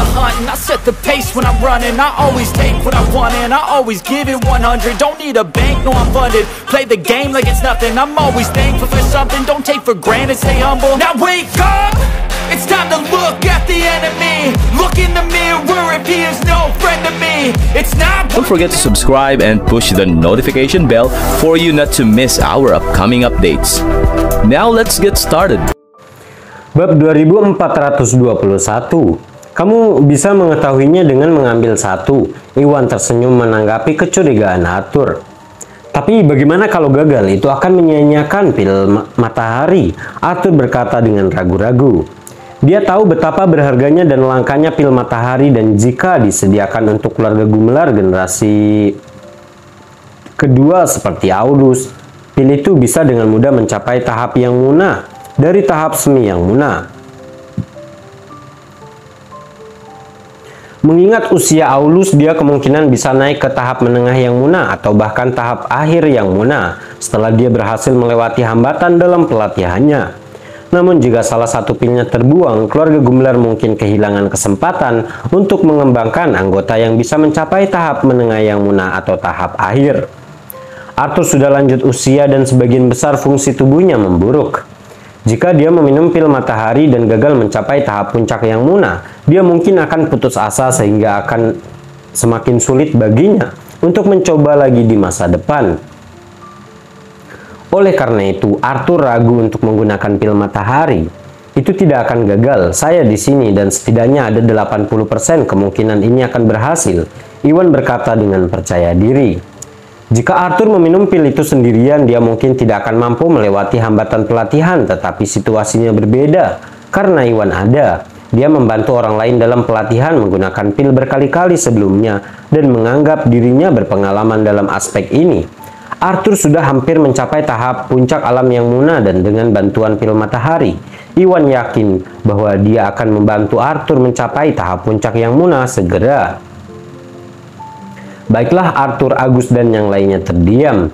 the hunt and I set the pace when I'm running. I always take what I want and I always give it 100. Don't need a bank, no I'm funded. Play the game like it's nothing. I'm always thankful for something. Don't take for granted, stay humble. Now wake up, it's time to look at the enemy. Look in the mirror if he is no friend to me. It's not. Don't forget to subscribe and push the notification bell for you not to miss our upcoming updates. Now let's get started. Bab 2421. Kamu bisa mengetahuinya dengan mengambil satu. Iwan tersenyum menanggapi kecurigaan Arthur. Tapi bagaimana kalau gagal? Itu akan menyia-nyiakan pil matahari. Arthur berkata dengan ragu-ragu. Dia tahu betapa berharganya dan langkanya pil matahari, dan jika disediakan untuk keluarga Gumelar generasi kedua seperti Aulus, pil itu bisa dengan mudah mencapai tahap yang munah dari tahap semi yang munah. Mengingat usia Aulus, dia kemungkinan bisa naik ke tahap menengah yang munah atau bahkan tahap akhir yang munah setelah dia berhasil melewati hambatan dalam pelatihannya. Namun jika salah satu pilnya terbuang, keluarga Gumelar mungkin kehilangan kesempatan untuk mengembangkan anggota yang bisa mencapai tahap menengah yang munah atau tahap akhir. Arthur sudah lanjut usia dan sebagian besar fungsi tubuhnya memburuk. Jika dia meminum pil matahari dan gagal mencapai tahap puncak yang munah, dia mungkin akan putus asa sehingga akan semakin sulit baginya untuk mencoba lagi di masa depan. Oleh karena itu, Arthur ragu untuk menggunakan pil matahari. Itu tidak akan gagal. Saya di sini dan setidaknya ada 80% kemungkinan ini akan berhasil. Iwan berkata dengan percaya diri. Jika Arthur meminum pil itu sendirian, dia mungkin tidak akan mampu melewati hambatan pelatihan, tetapi situasinya berbeda. Karena Iwan ada, dia membantu orang lain dalam pelatihan menggunakan pil berkali-kali sebelumnya dan menganggap dirinya berpengalaman dalam aspek ini. Arthur sudah hampir mencapai tahap puncak alam yang munah dan dengan bantuan pil matahari, Iwan yakin bahwa dia akan membantu Arthur mencapai tahap puncak yang munah segera. Baiklah, Arthur, Agus, dan yang lainnya terdiam.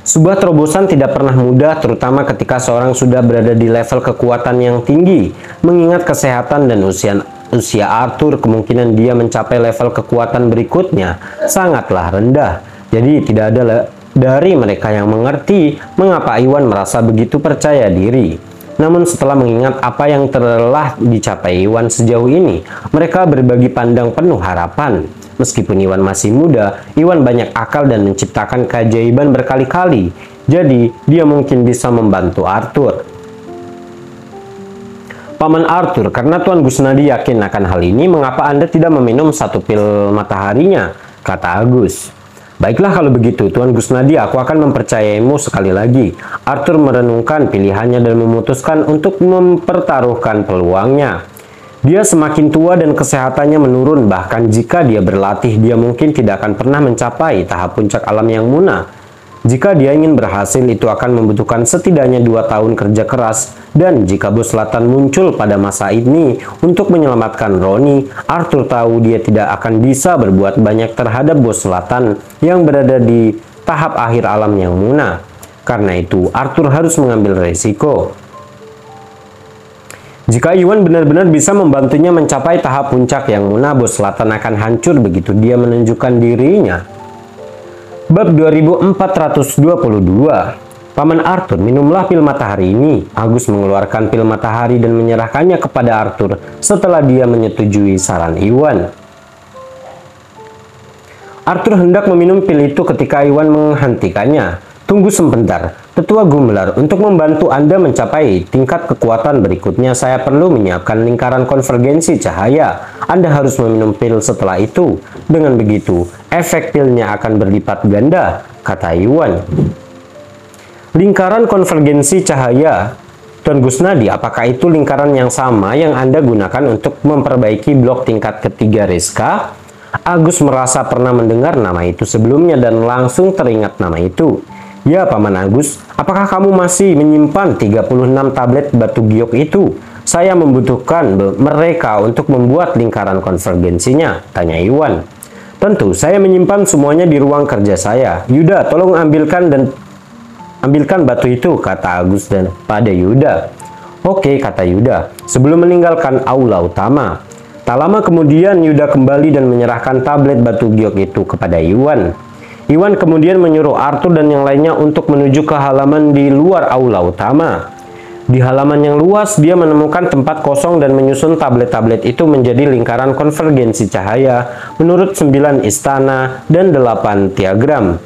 Sebuah terobosan tidak pernah mudah, terutama ketika seorang sudah berada di level kekuatan yang tinggi. Mengingat kesehatan dan usia Arthur, kemungkinan dia mencapai level kekuatan berikutnya sangatlah rendah. Jadi tidak ada dari mereka yang mengerti mengapa Iwan merasa begitu percaya diri. Namun setelah mengingat apa yang telah dicapai Iwan sejauh ini, mereka berbagi pandang penuh harapan. Meskipun Iwan masih muda, Iwan banyak akal dan menciptakan keajaiban berkali-kali. Jadi, dia mungkin bisa membantu Arthur. Paman Arthur, karena Tuan Gusnadi yakin akan hal ini, mengapa Anda tidak meminum satu pil mataharinya? Kata Agus. Baiklah kalau begitu, Tuan Gusnadi, aku akan mempercayaimu sekali lagi. Arthur merenungkan pilihannya dan memutuskan untuk mempertaruhkan peluangnya. Dia semakin tua dan kesehatannya menurun, bahkan jika dia berlatih, dia mungkin tidak akan pernah mencapai tahap puncak alam yang munah. Jika dia ingin berhasil, itu akan membutuhkan setidaknya 2 tahun kerja keras, dan jika Bos Selatan muncul pada masa ini untuk menyelamatkan Roni, Arthur tahu dia tidak akan bisa berbuat banyak terhadap Bos Selatan yang berada di tahap akhir alam yang munah. Karena itu, Arthur harus mengambil resiko. Jika Iwan benar-benar bisa membantunya mencapai tahap puncak yang munah, Bos Selatan akan hancur begitu dia menunjukkan dirinya. Bab 2422. Paman Arthur, minumlah pil matahari ini. Agus mengeluarkan pil matahari dan menyerahkannya kepada Arthur setelah dia menyetujui saran Iwan. Arthur hendak meminum pil itu ketika Iwan menghentikannya. Tunggu sebentar, Tetua Gumelar, untuk membantu Anda mencapai tingkat kekuatan berikutnya, saya perlu menyiapkan lingkaran konvergensi cahaya. Anda harus meminum pil setelah itu. Dengan begitu, efek pilnya akan berlipat ganda, kata Iwan. Lingkaran konvergensi cahaya. Tuan Gusnadi, apakah itu lingkaran yang sama yang Anda gunakan untuk memperbaiki blok tingkat ketiga Rizka? Agus merasa pernah mendengar nama itu sebelumnya dan langsung teringat nama itu. Ya, Paman Agus, apakah kamu masih menyimpan 36 tablet batu giok itu? Saya membutuhkan mereka untuk membuat lingkaran konvergensinya, tanya Iwan. Tentu, saya menyimpan semuanya di ruang kerja saya. Yuda, tolong ambilkan batu itu, kata Agus pada Yuda. Oke, kata Yuda, sebelum meninggalkan aula utama. Tak lama kemudian Yuda kembali dan menyerahkan tablet batu giok itu kepada Iwan. Iwan kemudian menyuruh Arthur dan yang lainnya untuk menuju ke halaman di luar aula utama. Di halaman yang luas, dia menemukan tempat kosong dan menyusun tablet-tablet itu menjadi lingkaran konvergensi cahaya menurut 9 istana dan 8 diagram.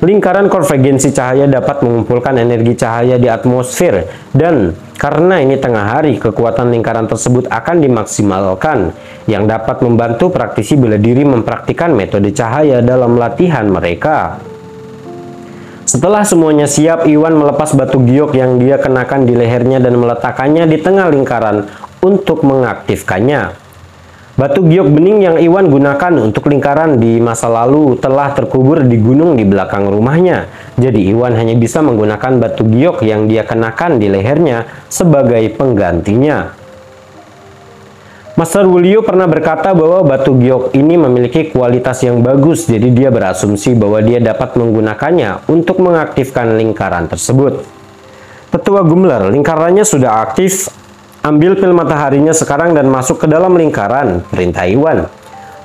Lingkaran konvergensi cahaya dapat mengumpulkan energi cahaya di atmosfer, dan karena ini tengah hari, kekuatan lingkaran tersebut akan dimaksimalkan, yang dapat membantu praktisi bela diri mempraktikkan metode cahaya dalam latihan mereka. Setelah semuanya siap, Iwan melepas batu giok yang dia kenakan di lehernya dan meletakkannya di tengah lingkaran untuk mengaktifkannya. Batu giok bening yang Iwan gunakan untuk lingkaran di masa lalu telah terkubur di gunung di belakang rumahnya. Jadi Iwan hanya bisa menggunakan batu giok yang dia kenakan di lehernya sebagai penggantinya. Master Wulio pernah berkata bahwa batu giok ini memiliki kualitas yang bagus, jadi dia berasumsi bahwa dia dapat menggunakannya untuk mengaktifkan lingkaran tersebut. Tetua Gumlar, lingkarannya sudah aktif. Ambil pil mataharinya sekarang dan masuk ke dalam lingkaran, perintah Iwan.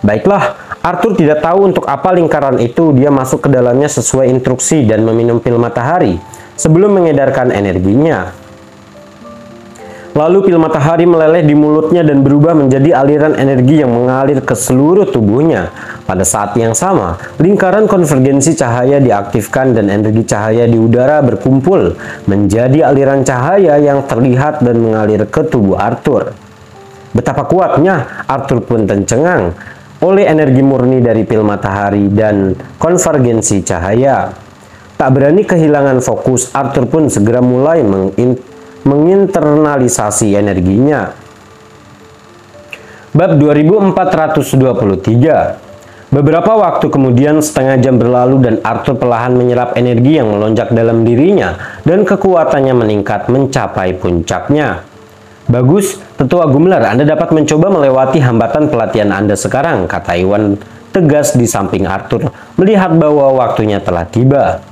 Baiklah, Arthur tidak tahu untuk apa lingkaran itu. Dia masuk ke dalamnya sesuai instruksi dan meminum pil matahari sebelum mengedarkan energinya. Lalu pil matahari meleleh di mulutnya dan berubah menjadi aliran energi yang mengalir ke seluruh tubuhnya. Pada saat yang sama, lingkaran konvergensi cahaya diaktifkan dan energi cahaya di udara berkumpul menjadi aliran cahaya yang terlihat dan mengalir ke tubuh Arthur. Betapa kuatnya, Arthur pun tercengang oleh energi murni dari pil matahari dan konvergensi cahaya. Tak berani kehilangan fokus, Arthur pun segera mulai menginternalisasi energinya. Bab 2423. Beberapa waktu kemudian, setengah jam berlalu dan Arthur perlahan menyerap energi yang melonjak dalam dirinya dan kekuatannya meningkat mencapai puncaknya. Bagus, Tetua Gumlar, Anda dapat mencoba melewati hambatan pelatihan Anda sekarang, kata Iwan tegas di samping Arthur, melihat bahwa waktunya telah tiba.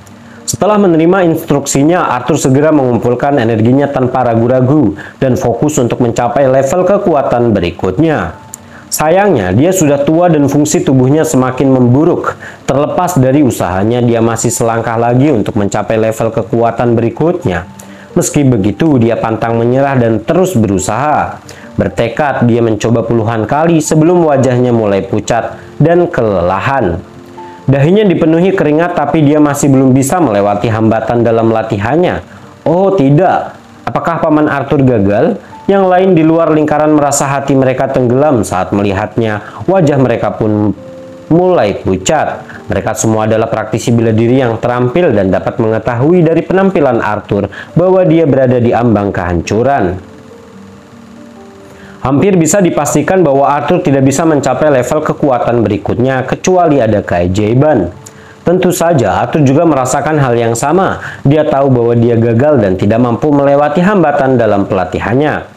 Setelah menerima instruksinya, Arthur segera mengumpulkan energinya tanpa ragu-ragu dan fokus untuk mencapai level kekuatan berikutnya. Sayangnya, dia sudah tua dan fungsi tubuhnya semakin memburuk. Terlepas dari usahanya, dia masih selangkah lagi untuk mencapai level kekuatan berikutnya. Meski begitu, dia pantang menyerah dan terus berusaha. Bertekad, dia mencoba puluhan kali sebelum wajahnya mulai pucat dan kelelahan. Dahinya dipenuhi keringat, tapi dia masih belum bisa melewati hambatan dalam latihannya. Oh tidak, apakah Paman Arthur gagal? Yang lain di luar lingkaran merasa hati mereka tenggelam saat melihatnya. Wajah mereka pun mulai pucat. Mereka semua adalah praktisi bela diri yang terampil dan dapat mengetahui dari penampilan Arthur bahwa dia berada di ambang kehancuran. Hampir bisa dipastikan bahwa Arthur tidak bisa mencapai level kekuatan berikutnya kecuali ada keajaiban. Tentu saja Arthur juga merasakan hal yang sama. Dia tahu bahwa dia gagal dan tidak mampu melewati hambatan dalam pelatihannya.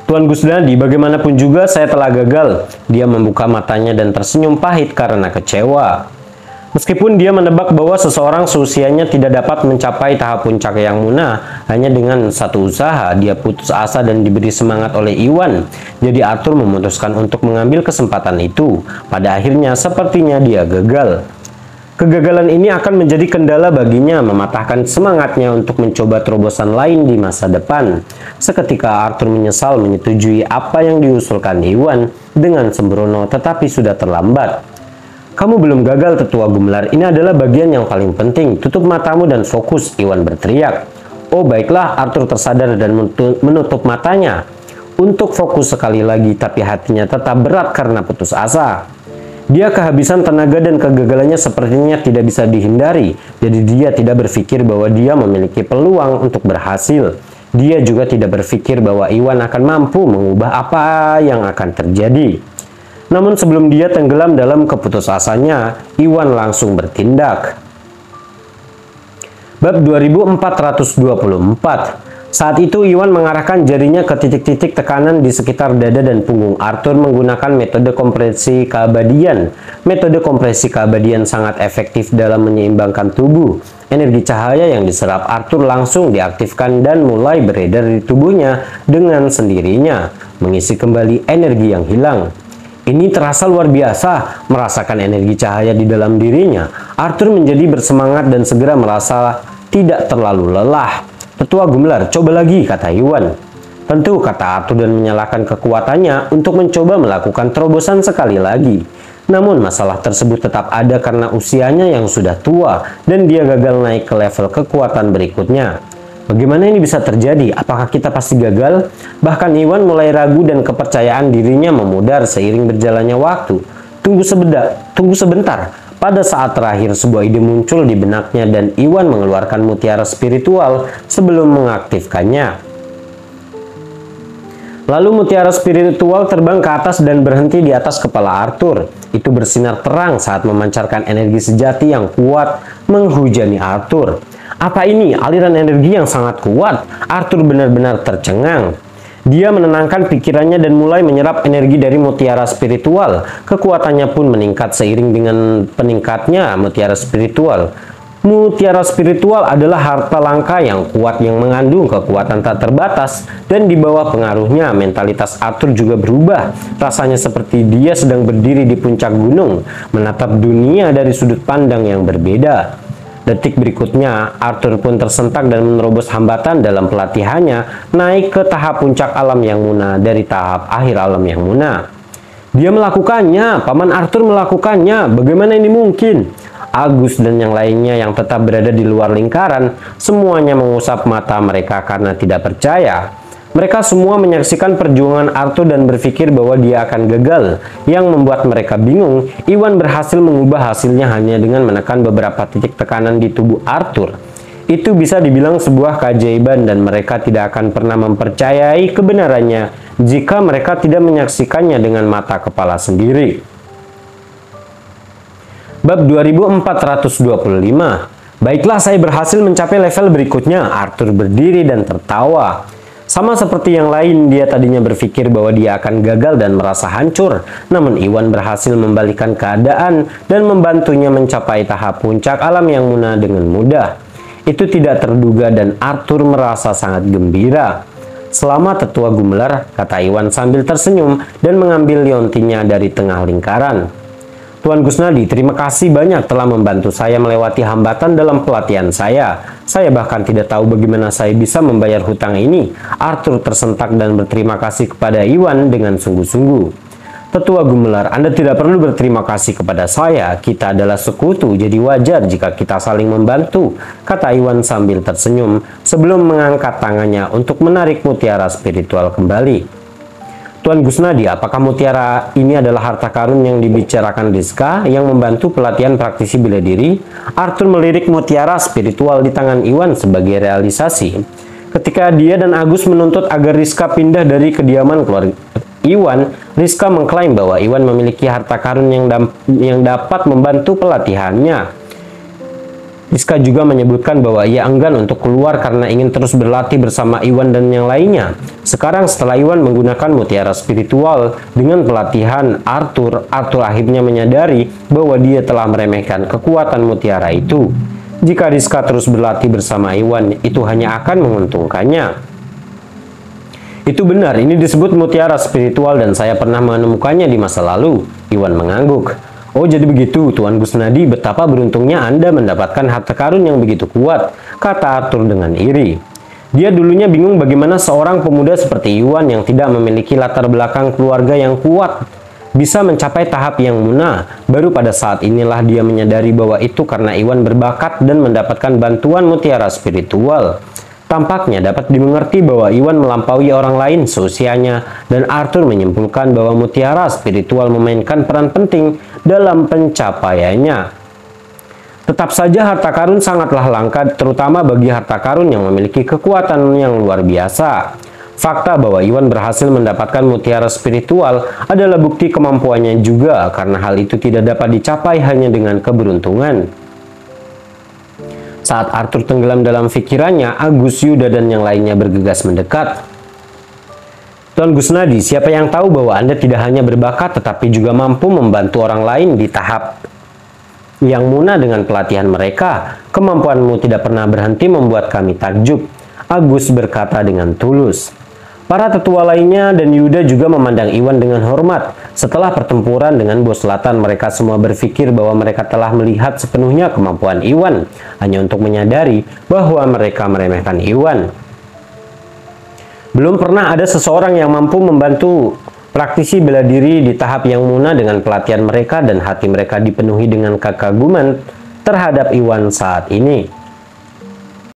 Tuan Gusnadi, bagaimanapun juga saya telah gagal. Dia membuka matanya dan tersenyum pahit karena kecewa. Meskipun dia menebak bahwa seseorang seusianya tidak dapat mencapai tahap puncak yang munah, hanya dengan satu usaha, dia putus asa dan diberi semangat oleh Iwan. Jadi Arthur memutuskan untuk mengambil kesempatan itu. Pada akhirnya sepertinya dia gagal. Kegagalan ini akan menjadi kendala baginya, mematahkan semangatnya untuk mencoba terobosan lain di masa depan. Seketika Arthur menyesal menyetujui apa yang diusulkan Iwan dengan sembrono, tetapi sudah terlambat. Kamu belum gagal, Tetua Gumlar. Ini adalah bagian yang paling penting. Tutup matamu dan fokus, Iwan berteriak. Oh baiklah, Arthur tersadar dan menutup matanya untuk fokus sekali lagi, tapi hatinya tetap berat karena putus asa. Dia kehabisan tenaga dan kegagalannya sepertinya tidak bisa dihindari. Jadi dia tidak berpikir bahwa dia memiliki peluang untuk berhasil. Dia juga tidak berpikir bahwa Iwan akan mampu mengubah apa yang akan terjadi. Namun sebelum dia tenggelam dalam keputusasanya, Iwan langsung bertindak. Bab 2424. Saat itu Iwan mengarahkan jarinya ke titik-titik tekanan di sekitar dada dan punggung Arthur menggunakan metode kompresi keabadian. Metode kompresi keabadian sangat efektif dalam menyeimbangkan tubuh. energi cahaya yang diserap Arthur langsung diaktifkan dan mulai beredar di tubuhnya dengan sendirinya, mengisi kembali energi yang hilang. Ini terasa luar biasa, merasakan energi cahaya di dalam dirinya. Arthur menjadi bersemangat dan segera merasa tidak terlalu lelah. "Tetua Gumelar, coba lagi," kata Iwan. "Tentu," kata Arthur dan menyalakan kekuatannya untuk mencoba melakukan terobosan sekali lagi. Namun masalah tersebut tetap ada karena usianya yang sudah tua dan dia gagal naik ke level kekuatan berikutnya. Bagaimana ini bisa terjadi? Apakah kita pasti gagal? Bahkan Iwan mulai ragu dan kepercayaan dirinya memudar seiring berjalannya waktu. Tunggu sebentar. Pada saat terakhir sebuah ide muncul di benaknya dan Iwan mengeluarkan mutiara spiritual sebelum mengaktifkannya. Lalu mutiara spiritual terbang ke atas dan berhenti di atas kepala Arthur. Itu bersinar terang saat memancarkan energi sejati yang kuat menghujani Arthur. Apa ini? Aliran energi yang sangat kuat. Arthur benar-benar tercengang. Dia menenangkan pikirannya dan mulai menyerap energi dari mutiara spiritual. Kekuatannya pun meningkat seiring dengan peningkatnya mutiara spiritual. Mutiara spiritual adalah harta langka yang kuat yang mengandung kekuatan tak terbatas, dan di bawah pengaruhnya mentalitas Arthur juga berubah. Rasanya seperti dia sedang berdiri di puncak gunung, menatap dunia dari sudut pandang yang berbeda. Detik berikutnya, Arthur pun tersentak dan menerobos hambatan dalam pelatihannya, naik ke tahap puncak alam yang muna dari tahap akhir alam yang muna. Dia melakukannya, Paman Arthur melakukannya. Bagaimana ini mungkin? Agus dan yang lainnya yang tetap berada di luar lingkaran, semuanya mengusap mata mereka karena tidak percaya. Mereka semua menyaksikan perjuangan Arthur dan berpikir bahwa dia akan gagal. Yang membuat mereka bingung, Iwan berhasil mengubah hasilnya hanya dengan menekan beberapa titik tekanan di tubuh Arthur. Itu bisa dibilang sebuah keajaiban dan mereka tidak akan pernah mempercayai kebenarannya jika mereka tidak menyaksikannya dengan mata kepala sendiri. Bab 2425. Baiklah, saya berhasil mencapai level berikutnya. Arthur berdiri dan tertawa. Sama seperti yang lain, dia tadinya berpikir bahwa dia akan gagal dan merasa hancur. Namun Iwan berhasil membalikkan keadaan dan membantunya mencapai tahap puncak alam yang muna dengan mudah. Itu tidak terduga dan Arthur merasa sangat gembira. "Selamat, Tetua Gumelar," kata Iwan sambil tersenyum dan mengambil liontinnya dari tengah lingkaran. "Tuan Gusnadi, terima kasih banyak telah membantu saya melewati hambatan dalam pelatihan saya. Saya bahkan tidak tahu bagaimana saya bisa membayar hutang ini." Arthur tersentak dan berterima kasih kepada Iwan dengan sungguh-sungguh. "Tetua Gumelar, Anda tidak perlu berterima kasih kepada saya. Kita adalah sekutu, jadi wajar jika kita saling membantu," kata Iwan sambil tersenyum sebelum mengangkat tangannya untuk menarik mutiara spiritual kembali. "Tuan Gusnadi, apakah mutiara ini adalah harta karun yang dibicarakan Rizka yang membantu pelatihan praktisi bela diri?" Arthur melirik mutiara spiritual di tangan Iwan sebagai realisasi. Ketika dia dan Agus menuntut agar Rizka pindah dari kediaman keluarga Iwan, Rizka mengklaim bahwa Iwan memiliki harta karun yang dapat membantu pelatihannya. Rizka juga menyebutkan bahwa ia enggan untuk keluar karena ingin terus berlatih bersama Iwan dan yang lainnya. Sekarang setelah Iwan menggunakan mutiara spiritual dengan pelatihan Arthur akhirnya menyadari bahwa dia telah meremehkan kekuatan mutiara itu. Jika Rizka terus berlatih bersama Iwan, itu hanya akan menguntungkannya. "Itu benar, ini disebut mutiara spiritual dan saya pernah menemukannya di masa lalu." Iwan mengangguk. "Oh, jadi begitu, Tuan Gusnadi, betapa beruntungnya Anda mendapatkan harta karun yang begitu kuat," kata Arthur dengan iri. Dia dulunya bingung bagaimana seorang pemuda seperti Iwan yang tidak memiliki latar belakang keluarga yang kuat bisa mencapai tahap yang muna. Baru pada saat inilah dia menyadari bahwa itu karena Iwan berbakat dan mendapatkan bantuan mutiara spiritual. Tampaknya dapat dimengerti bahwa Iwan melampaui orang lain seusianya, dan Arthur menyimpulkan bahwa mutiara spiritual memainkan peran penting dalam pencapaiannya. Tetap saja harta karun sangatlah langka, terutama bagi harta karun yang memiliki kekuatan yang luar biasa. Fakta bahwa Iwan berhasil mendapatkan mutiara spiritual adalah bukti kemampuannya juga, karena hal itu tidak dapat dicapai hanya dengan keberuntungan. Saat Arthur tenggelam dalam pikirannya, Agus, Yuda, dan yang lainnya bergegas mendekat. "Tuan Gusnadi, siapa yang tahu bahwa Anda tidak hanya berbakat tetapi juga mampu membantu orang lain di tahap Yang Muna dengan pelatihan mereka, kemampuanmu tidak pernah berhenti membuat kami takjub. Agus berkata dengan tulus. Para tetua lainnya dan Yuda juga memandang Iwan dengan hormat. Setelah pertempuran dengan bos selatan, mereka semua berpikir bahwa mereka telah melihat sepenuhnya kemampuan Iwan, hanya untuk menyadari bahwa mereka meremehkan Iwan. Belum pernah ada seseorang yang mampu membantu praktisi bela diri di tahap Yang Muna dengan pelatihan mereka, dan hati mereka dipenuhi dengan kekaguman terhadap Iwan saat ini.